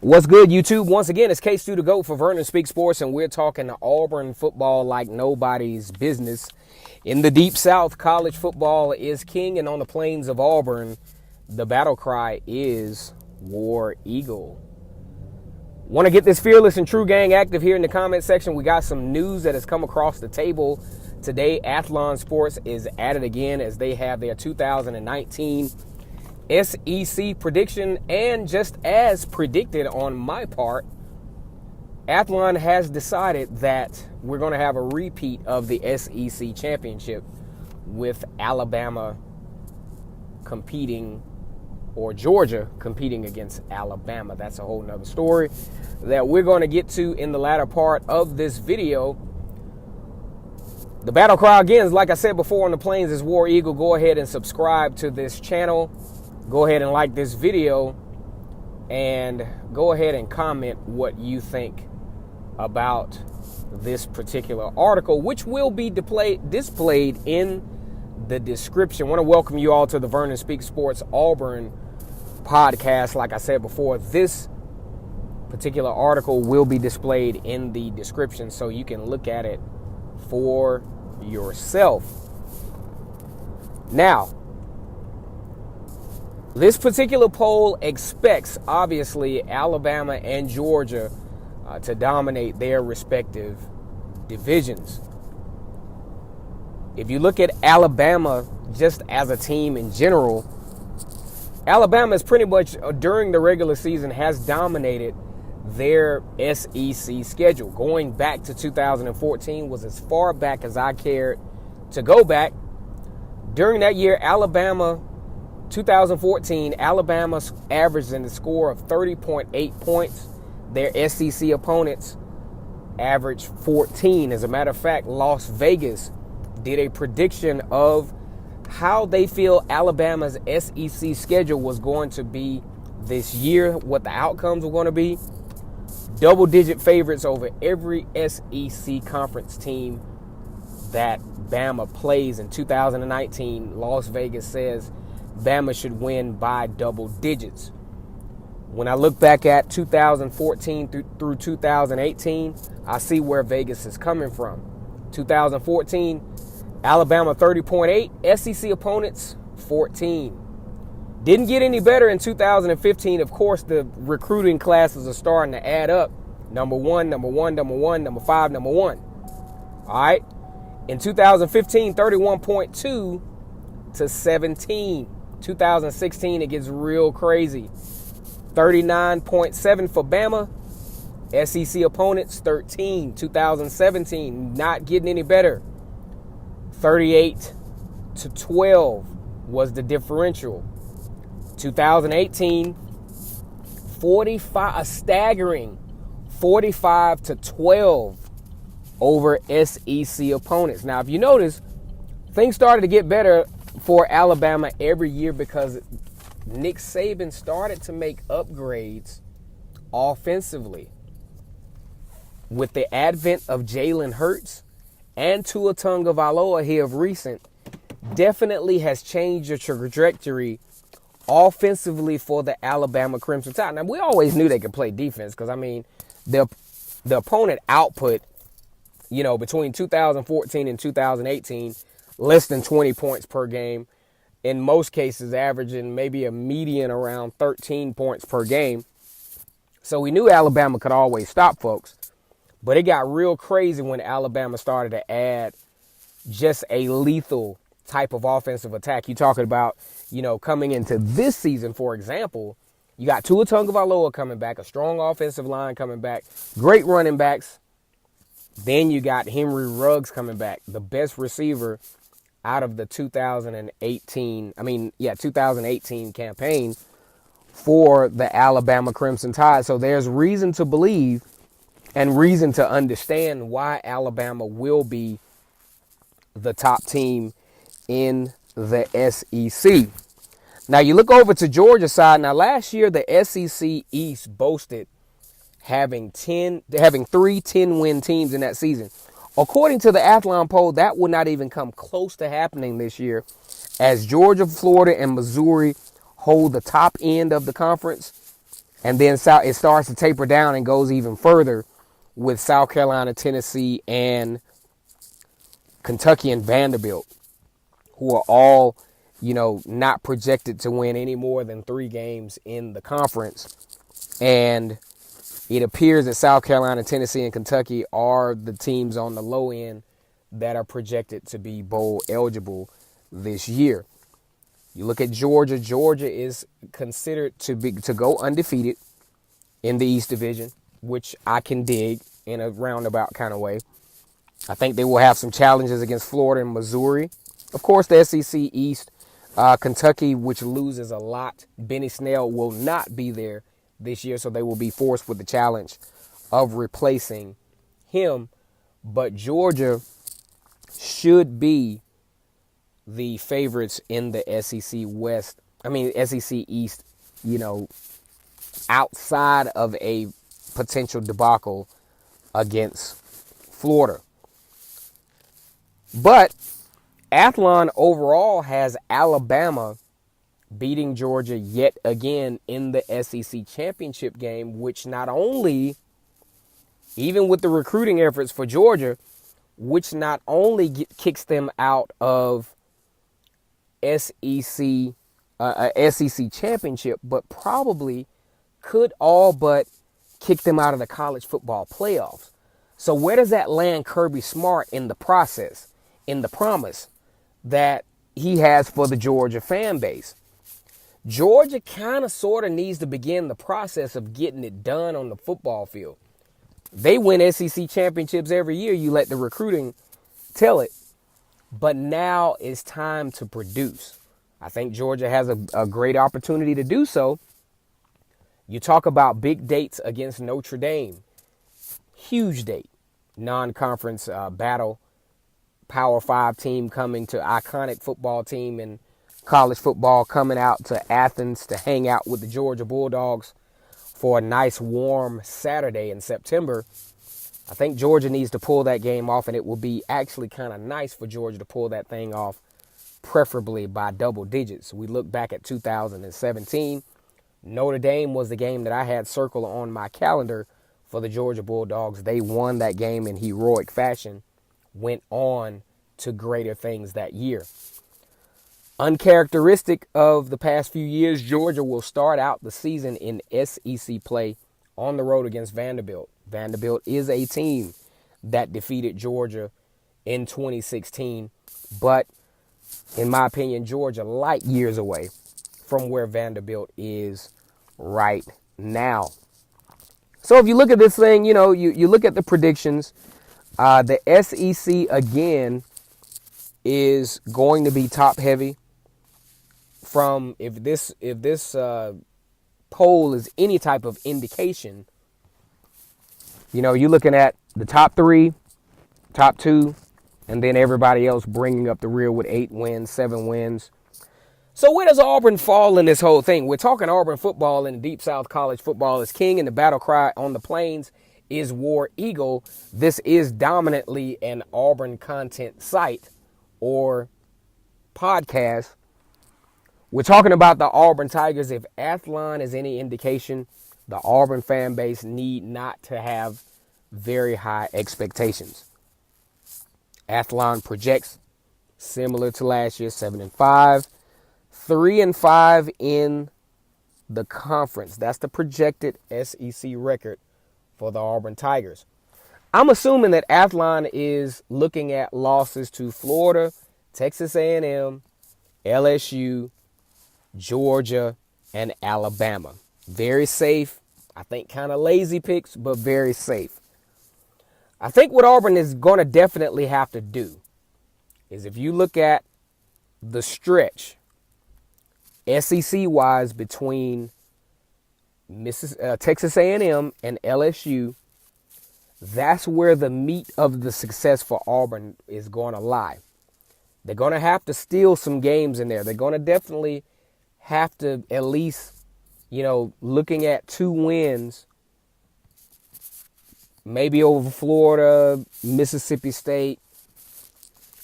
What's good, YouTube? Once again, it's K-Stu the GOAT for Vernon Speak Sports, and we're talking Auburn football like nobody's business. In the Deep South, college football is king, and on the plains of Auburn, the battle cry is War Eagle. Want to get this fearless and true gang active here in the comment section? We got some news that has come across the table today. Athlon Sports is at it again as they have their 2019 SEC prediction, and just as predicted on my part, Athlon has decided that we're going to have a repeat of the SEC championship with Alabama competing, or Georgia competing against Alabama. That's a whole nother story that we're going to get to in the latter part of this video. The battle cry again is, like I said before, on the plains is War Eagle. Go ahead and subscribe to this channel. Go ahead and like this video, and go ahead and comment what you think about this particular article, which will be displayed in the description. I want to welcome you all to the Vernon Speak Sports Auburn podcast. Like I said before, this particular article will be displayed in the description so you can look at it for yourself. Now, this particular poll expects, obviously, Alabama and Georgia to dominate their respective divisions. If you look at Alabama just as a team in general, Alabama is pretty much, during the regular season, has dominated their SEC schedule. Going back to 2014 was as far back as I cared to go back. During that year, 2014, Alabama averaged in the score of 30.8 points. Their SEC opponents averaged 14. As a matter of fact, Las Vegas did a prediction of how they feel Alabama's SEC schedule was going to be this year, what the outcomes were going to be. Double-digit favorites over every SEC conference team that Bama plays in 2019. Las Vegas says Bama should win by double digits. When I look back at 2014 through 2018, I see where Vegas is coming from. 2014, Alabama 30.8, SEC opponents 14. Didn't get any better in 2015. Of course, the recruiting classes are starting to add up. Number 1, number 1, number 1, number 5, number 1. All right. In 2015, 31.2 to 17. 2016, it gets real crazy. 39.7 for Bama. SEC opponents, 13. 2017, not getting any better. 38 to 12 was the differential. 2018, 45, a staggering 45 to 12 over SEC opponents. Now, if you notice, things started to get better for Alabama every year because Nick Saban started to make upgrades offensively. With the advent of Jalen Hurts and Tua Tagovailoa here of recent, definitely has changed the trajectory offensively for the Alabama Crimson Tide. Now, we always knew they could play defense because, I mean, the opponent output, between 2014 and 2018, less than 20 points per game. In most cases, averaging maybe a median around 13 points per game. So we knew Alabama could always stop folks. But it got real crazy when Alabama started to add just a lethal type of offensive attack. You're talking about, coming into this season, for example, you got Tua Tagovailoa coming back, a strong offensive line coming back, great running backs. Then you got Henry Ruggs coming back, the best receiver out of the 2018 campaign for the Alabama Crimson Tide. So there's reason to believe and reason to understand why Alabama will be the top team in the SEC. Now you look over to Georgia's side. Now last year the SEC East boasted having 3 10-win teams in that season. According to the Athlon poll, that would not even come close to happening this year, as Georgia, Florida, and Missouri hold the top end of the conference. And then it starts to taper down and goes even further with South Carolina, Tennessee, and Kentucky and Vanderbilt, who are all, not projected to win any more than 3 games in the conference. And it appears that South Carolina, Tennessee, and Kentucky are the teams on the low end that are projected to be bowl eligible this year. You look at Georgia. Georgia is considered to go undefeated in the East Division, which I can dig in a roundabout kind of way. I think they will have some challenges against Florida and Missouri. Of course, the SEC East, Kentucky, which loses a lot. Benny Snell will not be there this year, so they will be forced with the challenge of replacing him. But Georgia should be the favorites in the SEC East, outside of a potential debacle against Florida. But Athlon overall has Alabama beating Georgia yet again in the SEC championship game, which not only, even with the recruiting efforts for Georgia, which not only kicks them out of SEC championship, but probably could all but kick them out of the college football playoffs. So where does that land Kirby Smart in the process, in the promise that he has for the Georgia fan base? Georgia kind of sort of needs to begin the process of getting it done on the football field. They win SEC championships every year. You let the recruiting tell it. But now it's time to produce. I think Georgia has a great opportunity to do so. You talk about big dates against Notre Dame. Huge date. Non-conference battle. Power 5 team coming to iconic football team in college football, coming out to Athens to hang out with the Georgia Bulldogs for a nice warm Saturday in September. I think Georgia needs to pull that game off, and it will be actually kind of nice for Georgia to pull that thing off, preferably by double digits. We look back at 2017. Notre Dame was the game that I had circled on my calendar for the Georgia Bulldogs. They won that game in heroic fashion, went on to greater things that year. Uncharacteristic of the past few years, Georgia will start out the season in SEC play on the road against Vanderbilt. Vanderbilt is a team that defeated Georgia in 2016, but in my opinion, Georgia light years away from where Vanderbilt is right now. So if you look at this thing, you look at the predictions. The SEC again is going to be top heavy. From if this poll is any type of indication, you're looking at the top 3, top 2, and then everybody else bringing up the rear with 8 wins, 7 wins. So where does Auburn fall in this whole thing? We're talking Auburn football, and the Deep South college football is king, and the battle cry on the plains is War Eagle. This is dominantly an Auburn content site or podcast. We're talking about the Auburn Tigers. If Athlon is any indication, the Auburn fan base need not to have very high expectations. Athlon projects similar to last year, 7-5, 3-5 in the conference. That's the projected SEC record for the Auburn Tigers. I'm assuming that Athlon is looking at losses to Florida, Texas A&M, LSU, Georgia, and Alabama. Very safe. I think kind of lazy picks, but very safe. I think what Auburn is going to definitely have to do is, if you look at the stretch SEC-wise between Texas A&M and LSU, that's where the meat of the success for Auburn is going to lie. They're going to have to steal some games in there. They're going to definitely have to at least, looking at 2 wins, maybe over Florida, Mississippi State.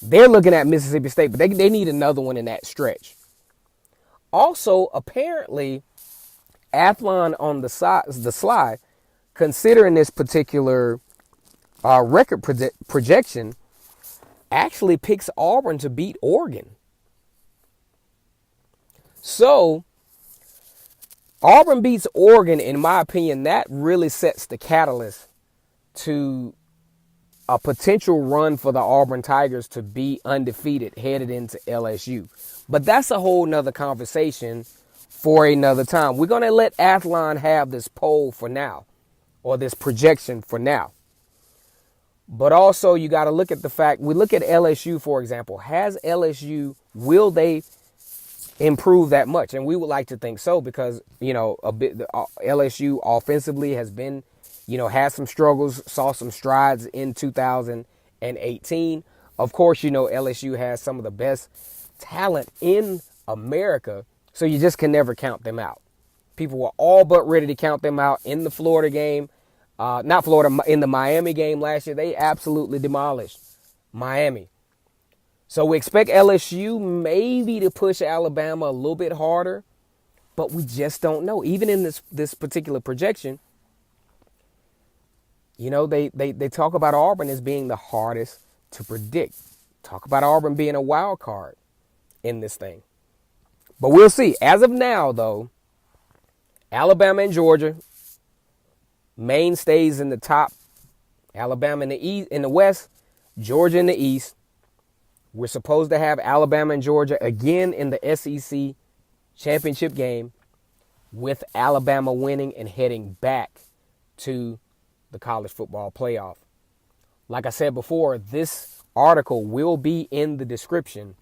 They're looking at Mississippi State, but they need another one in that stretch. Also, apparently, Athlon on the slide, considering this particular record projection, actually picks Auburn to beat Oregon. So Auburn beats Oregon, in my opinion, that really sets the catalyst to a potential run for the Auburn Tigers to be undefeated headed into LSU. But that's a whole nother conversation for another time. We're going to let Athlon have this poll for now, or this projection for now. But also you got to look at the fact, we look at LSU, for example. Will they improve that much? And we would like to think so, because, LSU offensively has been, had some struggles, saw some strides in 2018. Of course, LSU has some of the best talent in America, so you just can never count them out. People were all but ready to count them out in the Florida game. In the Miami game last year. They absolutely demolished Miami. So we expect LSU maybe to push Alabama a little bit harder, but we just don't know. Even in this particular projection, they talk about Auburn as being the hardest to predict. Talk about Auburn being a wild card in this thing. But we'll see. As of now, though, Alabama and Georgia, mainstays in the top. Alabama in the east, in the west, Georgia in the east. We're supposed to have Alabama and Georgia again in the SEC championship game, with Alabama winning and heading back to the college football playoff. Like I said before, this article will be in the description.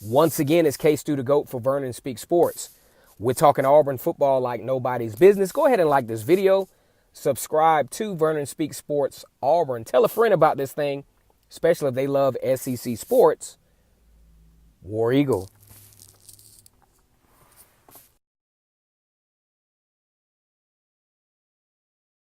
Once again, it's K-Stu the GOAT for Vernon Speaks Sports. We're talking Auburn football like nobody's business. Go ahead and like this video. Subscribe to Vernon Speaks Sports Auburn. Tell a friend about this thing, especially if they love SEC sports. War Eagle.